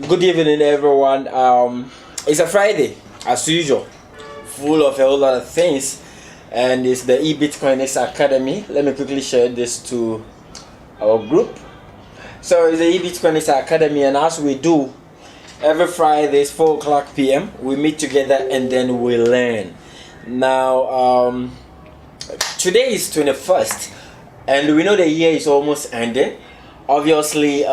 Good evening, everyone. It's a Friday, as usual, full of a whole lot of things, and it's the eBitcoinics Academy. Let me quickly share this to our group. So it's the eBitcoinics Academy, and as we do every Friday, 4 o'clock p.m., we meet together and then we learn. Now, today is 21st, and we know the year is almost ending. Obviously,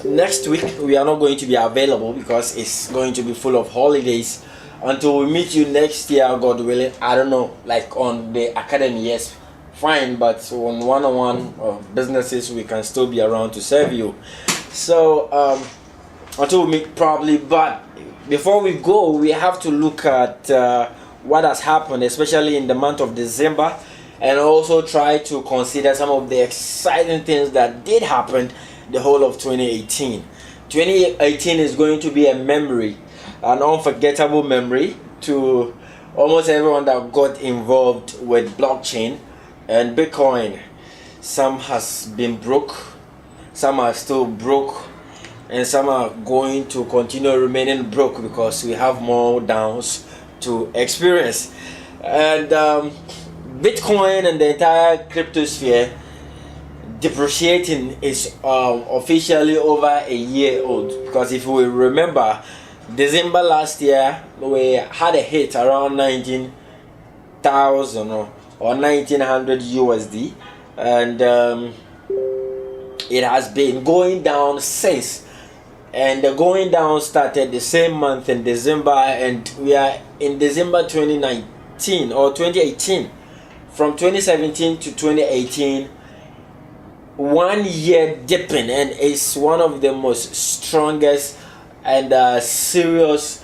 next week we are not going to be available because it's going to be full of holidays until we meet you next year, God willing. I don't know, like on the academy, yes, fine, but on one-on-one businesses we can still be around to serve you. So until we meet probably, but before we go, we have to look at what has happened, especially in the month of December, and also try to consider some of the exciting things that did happen the whole of 2018. 2018 is going to be a memory, an unforgettable memory to almost everyone that got involved with blockchain and Bitcoin. Some has been broke, some are still broke, and some are going to continue remaining broke because we have more downs to experience. And Bitcoin and the entire crypto sphere depreciating is officially over a year old, because if we remember, December last year we had a hit around 19,000 or 1900 USD, and it has been going down since, and the going down started the same month in December, and we are in December 2019 or 2018. From 2017 to 2018, 1 year dipping, and it's one of the most strongest and serious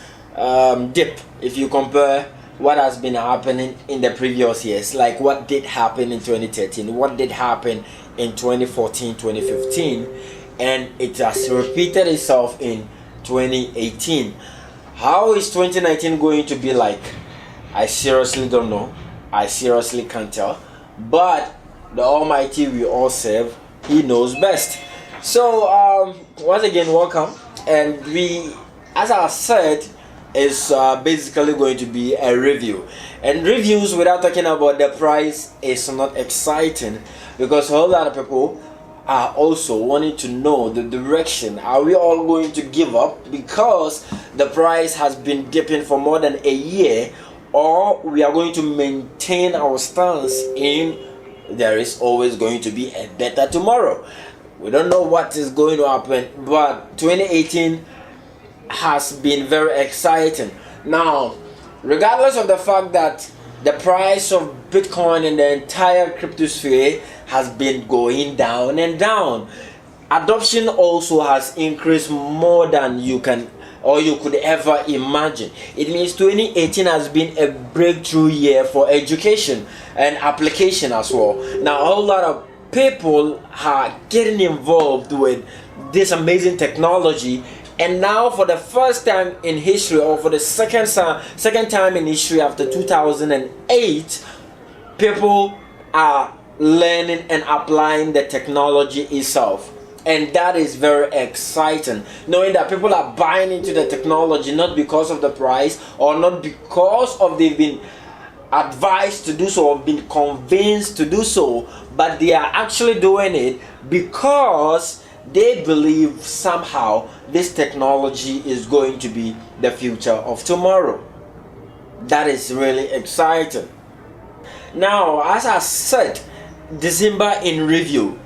dip if you compare what has been happening in the previous years, like what did happen in 2013, what did happen in 2014, 2015, and it has repeated itself in 2018. How is 2019 going to be like? I seriously don't know. I seriously can't tell, but the Almighty we all serve, He knows best. So once again, welcome. And we, as I said, is basically going to be a review. And reviews without talking about the price is not exciting, because a whole lot of people are also wanting to know the direction. Are we all going to give up because the price has been dipping for more than a year, or we are going to maintain our stance in there is always going to be a better tomorrow? We don't know what is going to happen, but 2018 has been very exciting. Now, regardless of the fact that the price of Bitcoin and the entire crypto sphere has been going down and down, adoption also has increased more than you can or you could ever imagine. It means 2018 has been a breakthrough year for education and application as well. Now, a whole lot of people are getting involved with this amazing technology, and now for the first time in history, or for the second time in history after 2008, people are learning and applying the technology itself. And that is very exciting, knowing that people are buying into the technology not because of the price, or not because of they've been advised to do so or been convinced to do so, but they are actually doing it because they believe somehow this technology is going to be the future of tomorrow. That is really exciting. Now, as I said, December in review.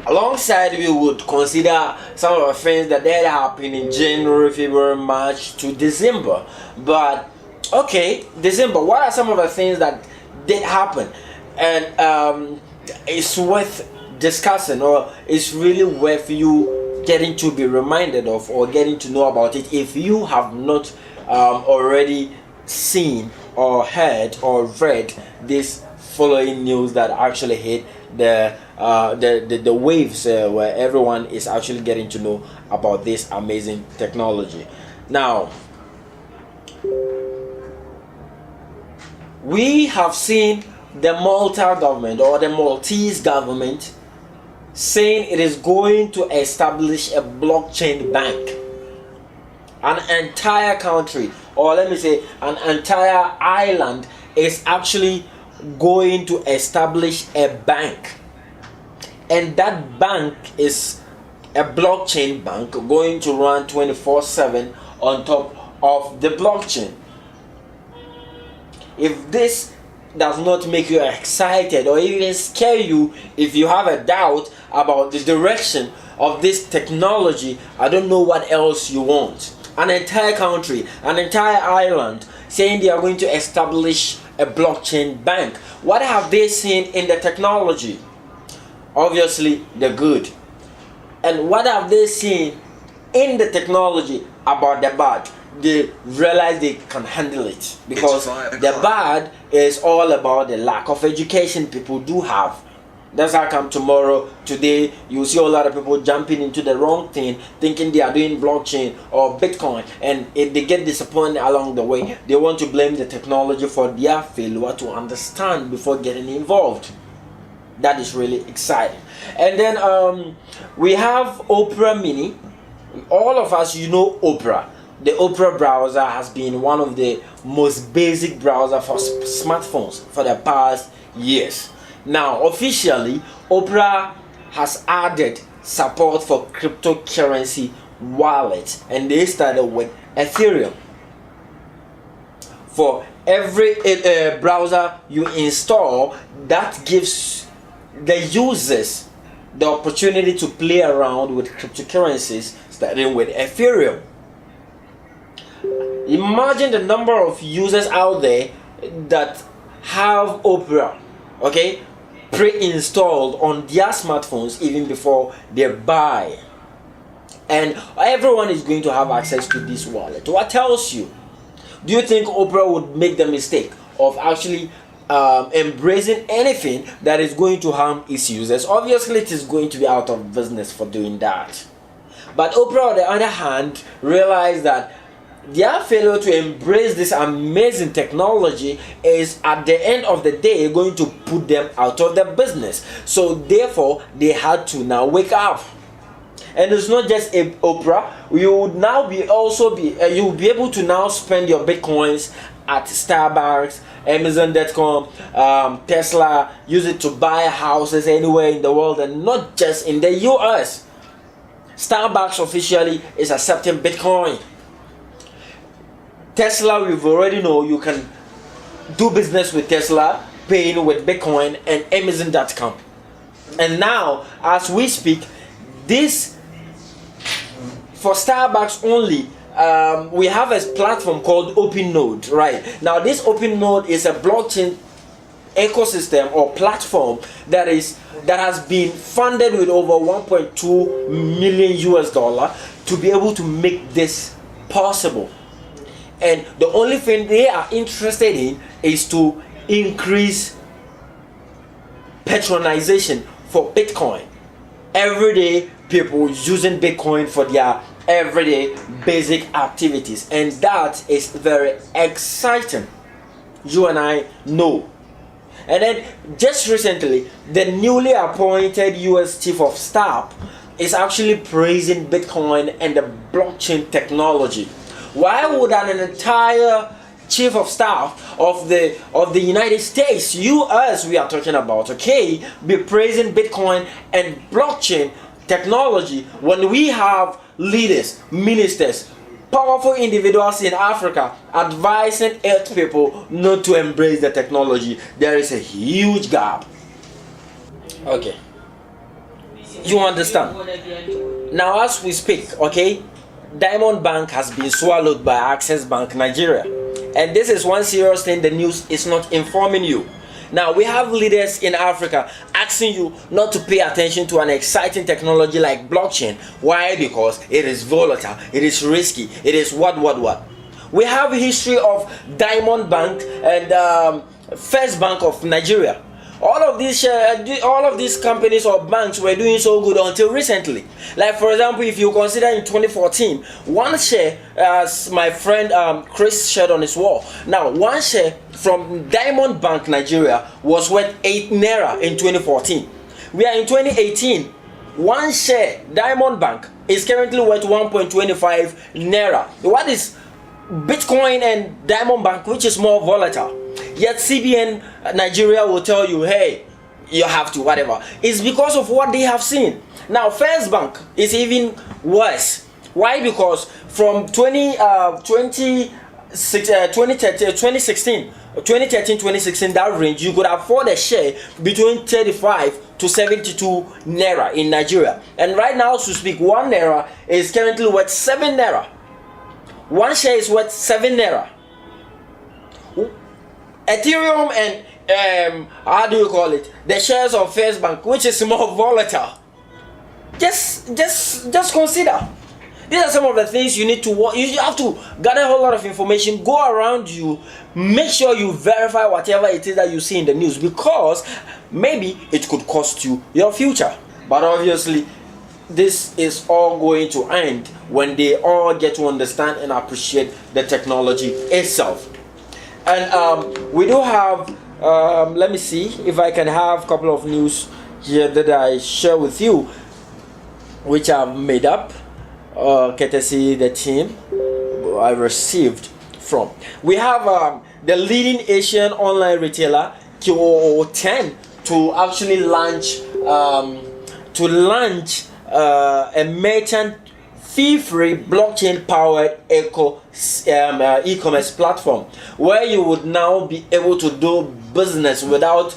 Alongside, we would consider some of the things that did happen in January, February, March to December. But okay, December, what are some of the things that did happen? And it's worth discussing, or it's really worth you getting to be reminded of, or getting to know about it if you have not already seen or heard or read this following news that actually hit the waves where everyone is actually getting to know about this amazing technology. Now, we have seen the Malta government, or the Maltese government, saying it is going to establish a blockchain bank. an entire country, or let me say an entire island, is actually going to establish a bank, and that bank is a blockchain bank going to run 24/7 on top of the blockchain. If this does not make you excited or even scare you, if you have a doubt about the direction of this technology, I don't know what else you want. An entire country, an entire island saying they are going to establish a blockchain bank. What have they seen in the technology? Obviously the good. And what have they seen in the technology about the bad? They realize they can handle it, because the bad is all about the lack of education people do have. That's how come tomorrow, today, you see a lot of people jumping into the wrong thing, thinking they are doing blockchain or Bitcoin, and if they get disappointed along the way, they want to blame the technology for their failure to understand before getting involved. That is really exciting. And then we have Opera Mini. All of us, you know Opera. The Opera browser has been one of the most basic browser for smartphones for the past years. Now, officially, Opera has added support for cryptocurrency wallets, and they started with Ethereum. For every browser you install, that gives the users the opportunity to play around with cryptocurrencies, starting with Ethereum. Imagine the number of users out there that have Opera, okay, pre-installed on their smartphones even before they buy. And everyone is going to have access to this wallet. What tells you? Do you think Opera would make the mistake of actually embracing anything that is going to harm its users? Obviously, it is going to be out of business for doing that. But Opera, on the other hand, realized that their failure to embrace this amazing technology is at the end of the day going to put them out of the business. So therefore, they had to now wake up. And it's not just Opera. You would now be you will be able to now spend your Bitcoins at Starbucks, Amazon.com, Tesla. Use it to buy houses anywhere in the world, and not just in the US. Starbucks officially is accepting Bitcoin. Tesla, we've already know you can do business with Tesla, paying with Bitcoin, and Amazon.com. And now, as we speak, this for Starbucks only, we have a platform called OpenNode. Right now, this OpenNode is a blockchain ecosystem or platform that has been funded with over 1.2 million US dollar to be able to make this possible. And the only thing they are interested in is to increase patronization for Bitcoin. Everyday people using Bitcoin for their everyday basic activities, and that is very exciting. You and I know. And then just recently, the newly appointed US Chief of Staff is actually praising Bitcoin and the blockchain technology. Why would an entire chief of staff of the United States, US we are talking about, okay, be praising Bitcoin and blockchain technology when we have leaders, ministers, powerful individuals in Africa advising earth people not to embrace the technology? There is a huge gap. Okay, you understand? Now as we speak, okay, Diamond Bank has been swallowed by Access Bank Nigeria, and this is one serious thing the news is not informing you. Now we have leaders in Africa asking you not to pay attention to an exciting technology like blockchain. Why? Because it is volatile, it is risky, it is what. We have a history of Diamond Bank and First Bank of Nigeria. All of these companies or banks were doing so good until recently. Like for example, if you consider in 2014, one share, as my friend Chris shared on his wall, now one share from Diamond Bank Nigeria was worth 8 naira in 2014. We are in 2018. One share Diamond Bank is currently worth 1.25 naira. What is Bitcoin and Diamond Bank, which is more volatile? Yet CBN Nigeria will tell you, hey, you have to whatever. It's because of what they have seen. Now First Bank is even worse. Why? Because from 2013 2016, that range, you could afford a share between 35 to 72 naira in Nigeria. And right now, to speak, 1 naira is currently worth 7 naira. One share is worth 7 naira. Ethereum and how do you call it? The shares of First Bank, which is more volatile. Just consider. These are some of the things you need to watch. You have to gather a whole lot of information, go around you, make sure you verify whatever it is that you see in the news, because maybe it could cost you your future. But obviously, this is all going to end when they all get to understand and appreciate the technology itself. And we do have, let me see if I can have a couple of news here that I share with you, which I've made up. Courtesy the team I received from. We have the leading Asian online retailer Q10 to actually launch a merchant fee-free blockchain-powered e-commerce platform where you would now be able to do business without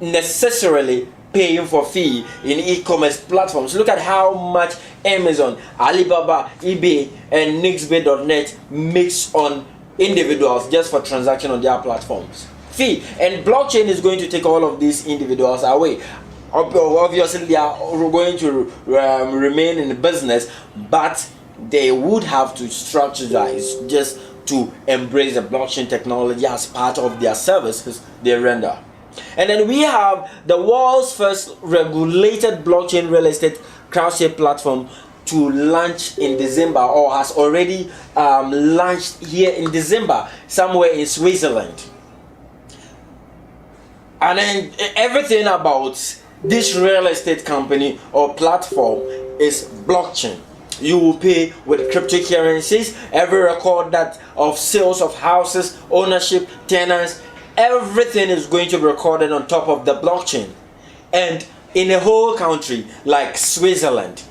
necessarily paying for fee in e-commerce platforms. Look at how much Amazon, Alibaba, eBay, and Nixbay.net makes on individuals just for transaction on their platforms. Fee. And blockchain is going to take all of these individuals away. Obviously, they are going to remain in the business, but they would have to strategize just to embrace the blockchain technology as part of their services they render. And then we have the world's first regulated blockchain real estate crowdshare platform to launch in December, or has already launched here in December somewhere in Switzerland. And then everything about this real estate company or platform is blockchain. You will pay with cryptocurrencies. Every record that of sales of houses, ownership, tenants, everything is going to be recorded on top of the blockchain, and in a whole country like Switzerland.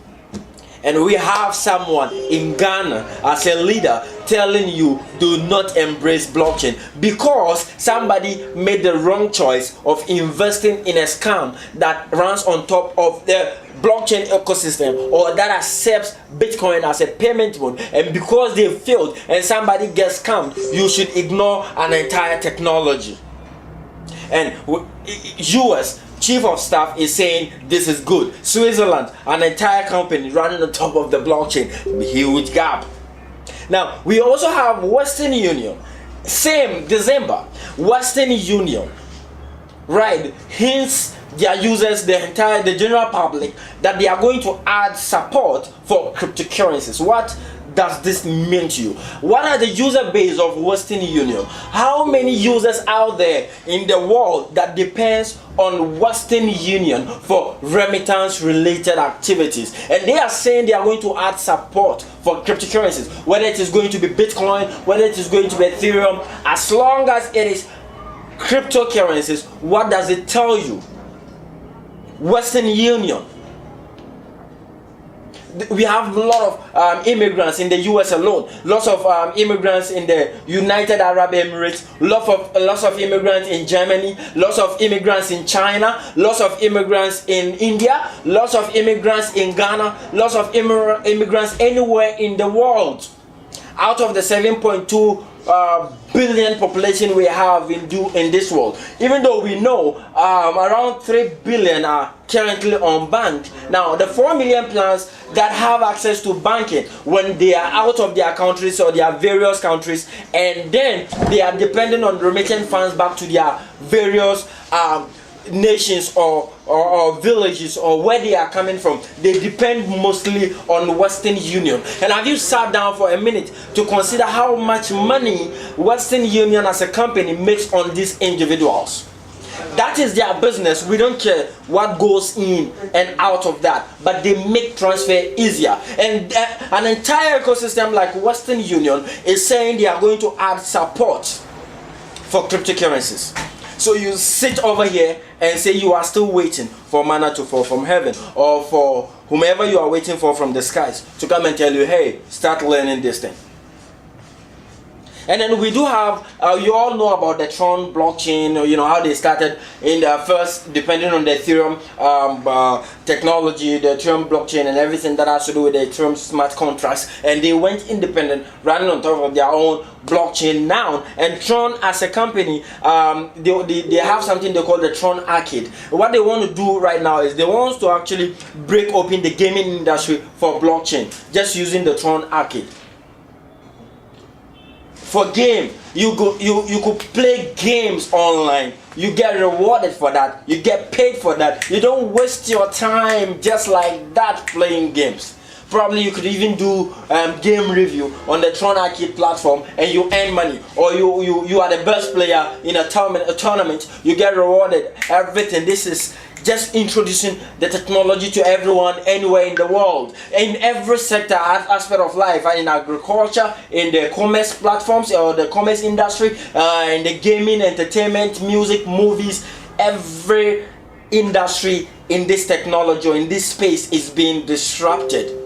And we have someone in Ghana as a leader telling you do not embrace blockchain because somebody made the wrong choice of investing in a scam that runs on top of the blockchain ecosystem, or that accepts Bitcoin as a payment mode, and because they failed and somebody gets scammed, you should ignore an entire technology. And US Chief of Staff is saying this is good. Switzerland, an entire company running on top of the blockchain, huge gap. Now we also have Western Union, same December. Western Union, right, hints their users, the general public, that they are going to add support for cryptocurrencies. What does this mean to you? What are the user base of Western Union? How many users out there in the world that depends on Western Union for remittance related activities? And they are saying they are going to add support for cryptocurrencies, whether it is going to be Bitcoin, whether it is going to be Ethereum, as long as it is cryptocurrencies. What does it tell you? Western Union. We have a lot of immigrants in the US alone, lots of immigrants in the United Arab Emirates, lots of immigrants in Germany, lots of immigrants in China, lots of immigrants in India, lots of immigrants in Ghana, lots of immigrants anywhere in the world. Out of the 7.2 billion population we have in this world, even though we know around 3 billion are currently unbanked. Now the 4 million plans that have access to banking when they are out of their countries or their various countries, and then they are dependent on remitting funds back to their various nations or villages or where they are coming from. They depend mostly on Western Union. And have you sat down for a minute to consider how much money Western Union as a company makes on these individuals? That That is their business. We don't care what goes in and out of that, but they make transfer easier. And an entire ecosystem like Western Union is saying they are going to add support for cryptocurrencies. So you sit over here and say you are still waiting for manna to fall from heaven, or for whomever you are waiting for from the skies to come and tell you, hey, start learning this thing. And then we do have, you all know about the Tron blockchain, you know, how they started in the first, depending on the Ethereum technology, the Ethereum blockchain and everything that has to do with the Ethereum smart contracts. And they went independent, running on top of their own blockchain now. And Tron as a company, they have something they call the Tron Arcade. What they want to do right now is they want to actually break open the gaming industry for blockchain, just using the Tron Arcade. For game, you could play games online. You get rewarded for that. You get paid for that. You don't waste your time just like that playing games. Probably you could even do game review on the Tron Arcade platform and you earn money. Or you are the best player in a tournament. You get rewarded. Everything. This is just introducing the technology to everyone anywhere in the world, in every sector, aspect of life, in agriculture, in the commerce platforms or the commerce industry, in the gaming, entertainment, music, movies. Every industry in this technology or in this space is being disrupted.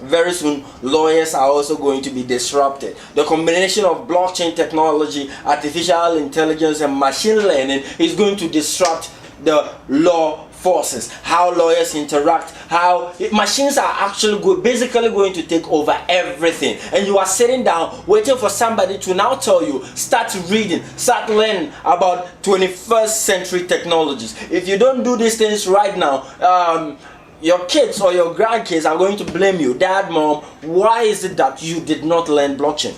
Very soon, lawyers are also going to be disrupted. The combination of blockchain technology, artificial intelligence, and machine learning is going to disrupt the law forces, how lawyers interact, how machines are actually basically going to take over everything. And you are sitting down waiting for somebody to now tell you, start reading, start learning about 21st century technologies. If you don't do these things right now, your kids or your grandkids are going to blame you. Dad, mom, why is it that you did not learn blockchain?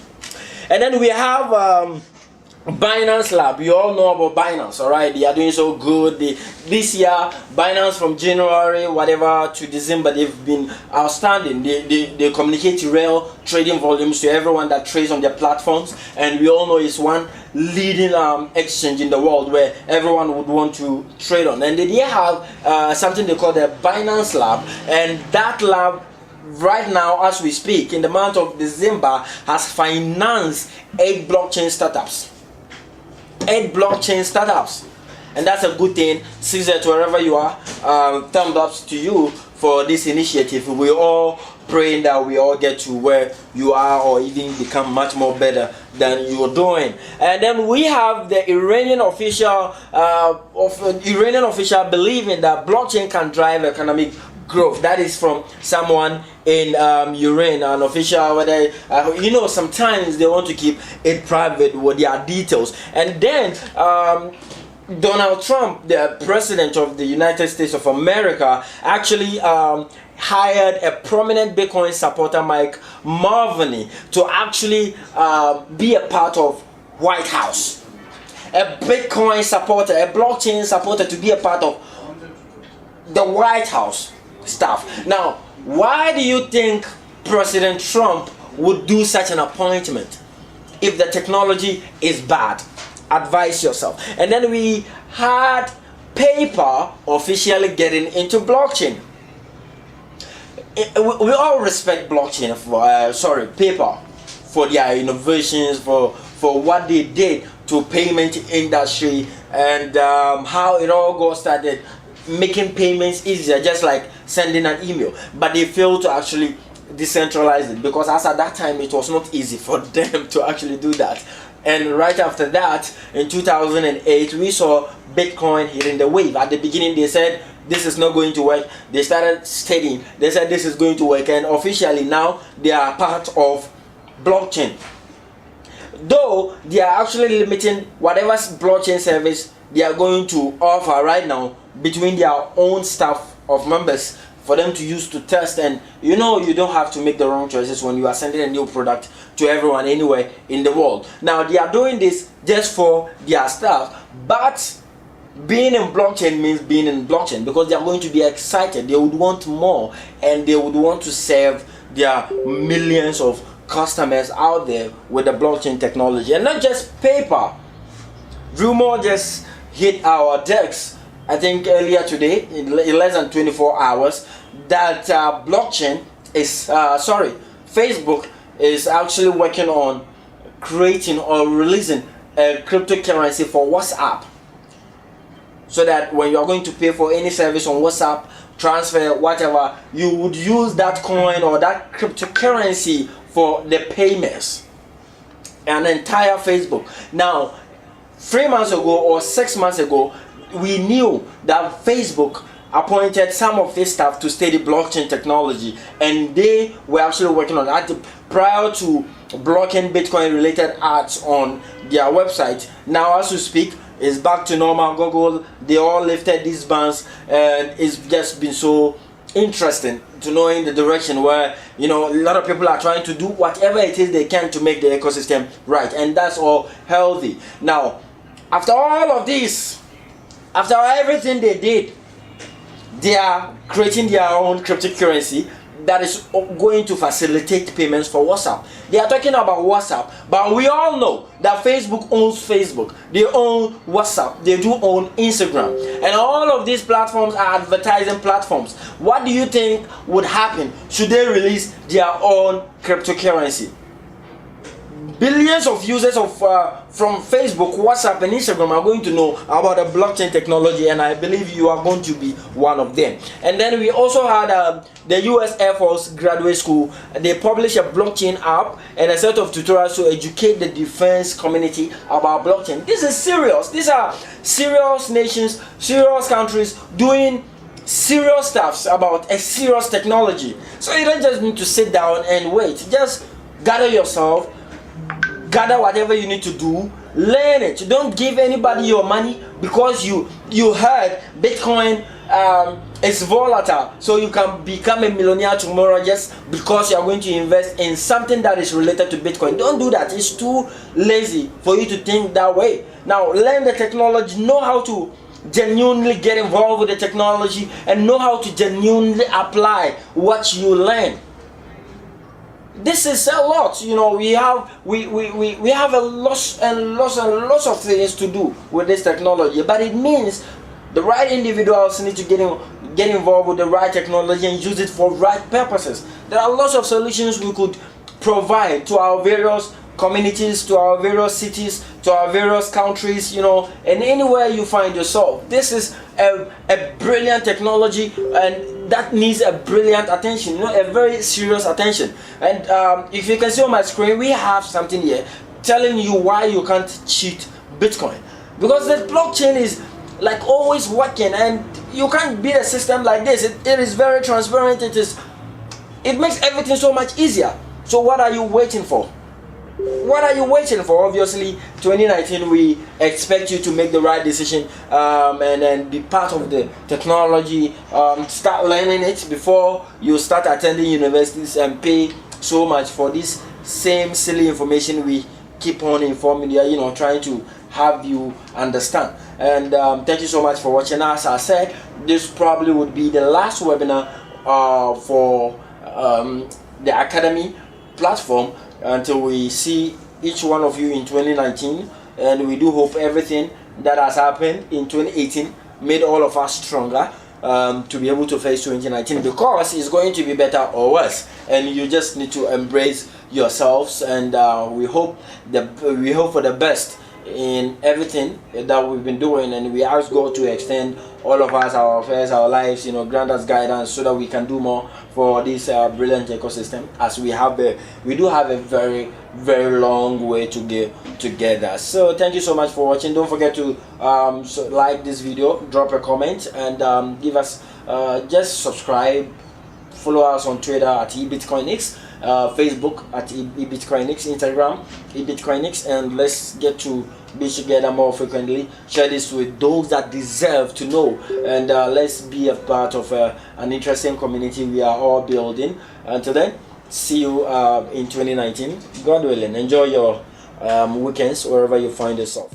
And then we have Binance Lab. You all know about Binance, all right? They are doing so good. This year, Binance from January whatever to December, they've been outstanding. They communicate real trading volumes to everyone that trades on their platforms, and we all know it's one leading exchange in the world where everyone would want to trade on. And they have something they call the Binance Lab, and that lab right now as we speak in the month of December has financed 8 blockchain startups. 8 blockchain startups, and that's a good thing. Caesar, to wherever you are, thumbs up to you for this initiative. We all praying that we all get to where you are, or even become much more better than you're doing. And then we have the Iranian official believing that blockchain can drive economic growth. That is from someone in Iran, an official. Whether you know, sometimes they want to keep it private with their details. And then Donald Trump, the president of the United States of America, actually hired a prominent Bitcoin supporter, Mike Mulvaney, to actually be a part of White House. A Bitcoin supporter, a blockchain supporter, to be a part of the White House stuff. Now, why do you think President Trump would do such an appointment if the technology is bad? Advise yourself. And then we had PayPal officially getting into blockchain. We all respect blockchain for PayPal for their innovations, for what they did to payment industry, and how it all got started, making payments easier, just like sending an email. But they failed to actually decentralize it, because as at that time it was not easy for them to actually do that. And right after that, in 2008, we saw Bitcoin hitting the wave. At the beginning they said this is not going to work. They started studying. They said this is going to work, and officially now they are part of blockchain. Though they are actually limiting whatever blockchain service they are going to offer right now between their own staff of members for them to use to test. And you know, you don't have to make the wrong choices when you are sending a new product to everyone anywhere in the world. Now they are doing this just for their staff, but being in blockchain means being in blockchain, because they are going to be excited. They would want more, and they would want to serve their millions of customers out there with the blockchain technology. And not just PayPal. Rumor just hit our DEC. I think earlier today, in less than 24 hours, that blockchain is Facebook is actually working on creating or releasing a cryptocurrency for WhatsApp, so that when you're going to pay for any service on WhatsApp, transfer, whatever, you would use that coin or that cryptocurrency for the payments. An entire Facebook. Now, 3 months ago or 6 months ago, we knew that Facebook appointed some of this staff to study blockchain technology, and they were actually working on that prior to blocking Bitcoin related ads on their website. Now, as we speak, it's back to normal. Google, they all lifted these bans, and it's just been so interesting to know in the direction where, you know, a lot of people are trying to do whatever it is they can to make the ecosystem right, and that's all healthy. Now, after all of this, after everything they did, they are creating their own cryptocurrency that is going to facilitate payments for WhatsApp. They are talking about WhatsApp, but we all know that Facebook owns Facebook, they own WhatsApp, they do own Instagram, and all of these platforms are advertising platforms. What do you think would happen should they release their own cryptocurrency? Billions of users of from Facebook, WhatsApp, and Instagram are going to know about the blockchain technology, and I believe you are going to be one of them. And then we also had the US Air Force Graduate School. They published a blockchain app and a set of tutorials to educate the defense community about blockchain. This is serious. These are serious nations, serious countries doing serious stuffs about a serious technology. So you don't just need to sit down and wait. Just gather yourself, gather whatever you need to do, learn it. Don't give anybody your money because you heard Bitcoin is volatile, so you can become a millionaire tomorrow just because you are going to invest in something that is related to Bitcoin. Don't do that. It's too lazy for you to think that way. Now, learn the technology, know how to genuinely get involved with the technology, and know how to genuinely apply what you learn. This is a lot, you know. We have a lots and lots of things to do with this technology, but it means the right individuals need to get involved with the right technology and use it for right purposes. There are lots of solutions we could provide to our various communities, to our various cities, to our various countries, you know, and anywhere you find yourself. This is a brilliant technology, and that needs a brilliant attention, you know, a very serious attention. And if you can see on my screen, we have something here telling you why you can't cheat Bitcoin, because the blockchain is like always working, and you can't beat a system like this. It is very transparent. It makes everything so much easier. So what are you waiting for? What are you waiting for? Obviously, 2019, we expect you to make the right decision and then be part of the technology. Start learning it before you start attending universities and pay so much for this same silly information we keep on informing you, you know, trying to have you understand. And thank you so much for watching. As I said, this probably would be the last webinar for the Academy platform until we see each one of you in 2019. And we do hope everything that has happened in 2018 made all of us stronger to be able to face 2019, because it's going to be better or worse, and you just need to embrace yourselves. And we hope for the best in everything that we've been doing, and we ask God to extend all of us, our affairs, our lives, you know, grant us guidance so that we can do more for this brilliant ecosystem, as we do have a very, very long way to get together. So thank you so much for watching. Don't forget to like this video, drop a comment, and give us just subscribe, follow us on Twitter at eBitcoinics, Facebook at eBitcoinics, Instagram eBitcoinics, and let's get to be together more frequently. Share this with those that deserve to know, and let's be a part of an interesting community we are all building. Until then, see you in 2019, God willing. Enjoy your weekends wherever you find yourself.